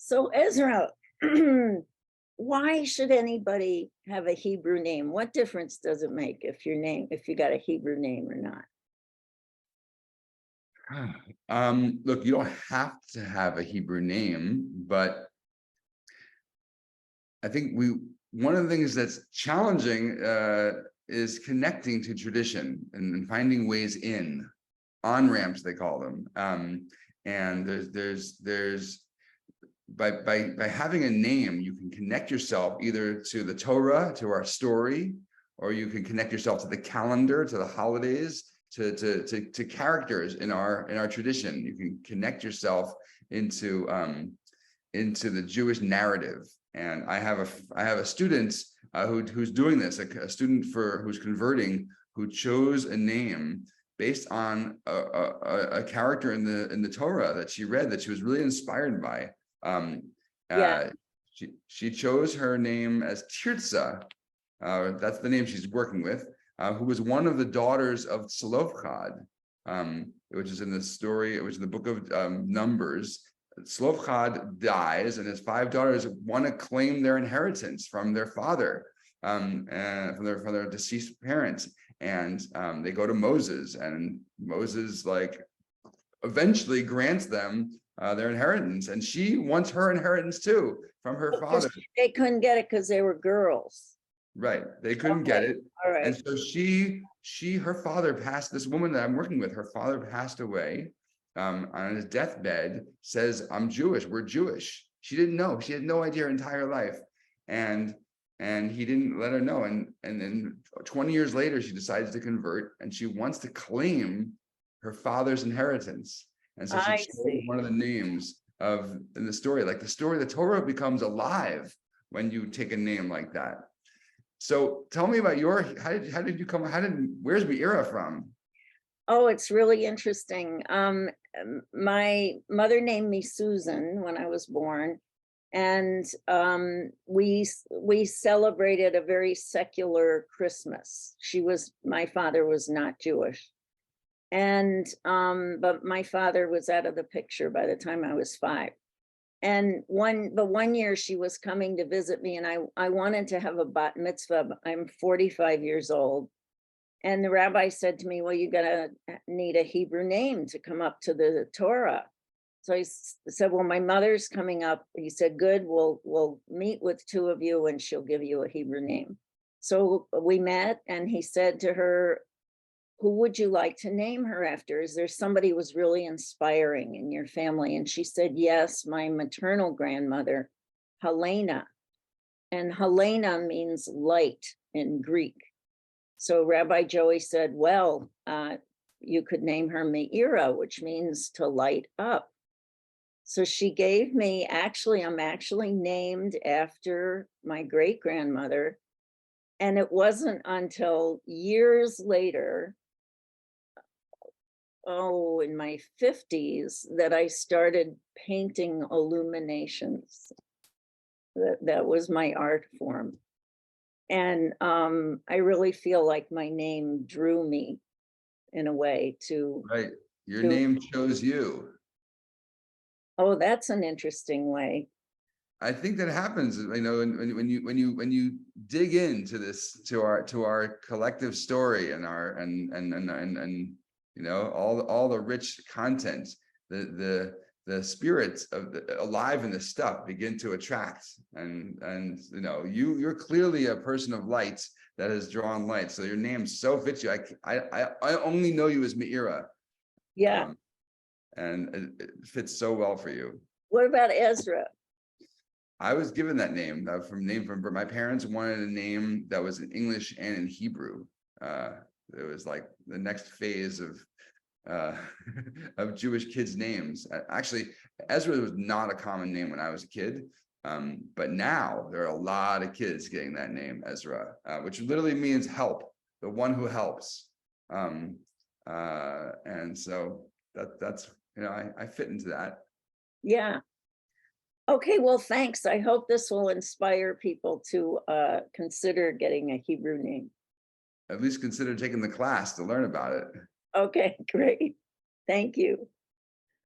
So Ezra, why should anybody have a Hebrew name? What difference does it make if you got a Hebrew name or not? Look, you don't have to have a Hebrew name, but I think one of the things that's challenging is connecting to tradition and finding ways on ramps, they call them. And there's by having a name, you can connect yourself either to the Torah, to our story, or you can connect yourself to the calendar, to the holidays, to characters in our tradition. You can connect yourself into the Jewish narrative. And I have a student who's doing this, a student who's converting, who chose a name based on a character in the Torah that she read, that she was really inspired by. She chose her name as Tirza. That's the name she's working with, who was one of the daughters of Tzlofchad, which is in the story, which is in the book of Numbers. Tzlofchad dies, and his 5 daughters want to claim their inheritance from their father, and from their deceased parents. And they go to Moses, and Moses eventually grants them their inheritance, and she wants her inheritance too from her father. They couldn't get it because they were girls. Right, they couldn't get it. All right. And so her father passed, this woman that I'm working with, her father passed away on his deathbed, says, "I'm Jewish, we're Jewish." She didn't know, she had no idea her entire life. And he didn't let her know. And then 20 years later, she decides to convert, and she wants to claim her father's inheritance. And so she chose one of the names in the story. Like the Torah becomes alive when you take a name like that. So tell me about where's Me'ira from? Oh, it's really interesting. My mother named me Susan when I was born, and we celebrated a very secular Christmas. My father was not Jewish, and but my father was out of the picture by the time I was 5. And one year she was coming to visit me, and I wanted to have a bat mitzvah. I'm 45 years old. And the rabbi said to me, "Well, you're gonna need a Hebrew name to come up to the Torah." So I said, "Well, my mother's coming up." He said, "Good, we'll meet with 2 of you and she'll give you a Hebrew name." So we met, and he said to her, "Who would you like to name her after? Is there somebody who was really inspiring in your family?" And she said, "Yes, my maternal grandmother, Helena." And Helena means light in Greek. So Rabbi Joey said, "Well, you could name her Me'ira, which means to light up." So she gave me, I'm actually named after my great grandmother. And it wasn't until years later, in my 50s, that I started painting illuminations. That was my art form. And I really feel like my name drew me in a way to. Right, your name chose you. Oh, that's an interesting way. I think that happens, when you dig into this, to our collective story and all the rich content, the spirits alive in this stuff begin to attract, and you're clearly a person of light that has drawn light. So your name so fits you. I only know you as Me'ira. Yeah. And it fits so well for you. What about Ezra? I was given that name from my parents. Wanted a name that was in English and in Hebrew. It was like the next phase of Jewish kids' names. Actually, Ezra was not a common name when I was a kid, but now there are a lot of kids getting that name, Ezra, which literally means help, the one who helps. And so that's I fit into that. Yeah. Okay, well, thanks. I hope this will inspire people to consider getting a Hebrew name. At least consider taking the class to learn about it. Okay, great. Thank you.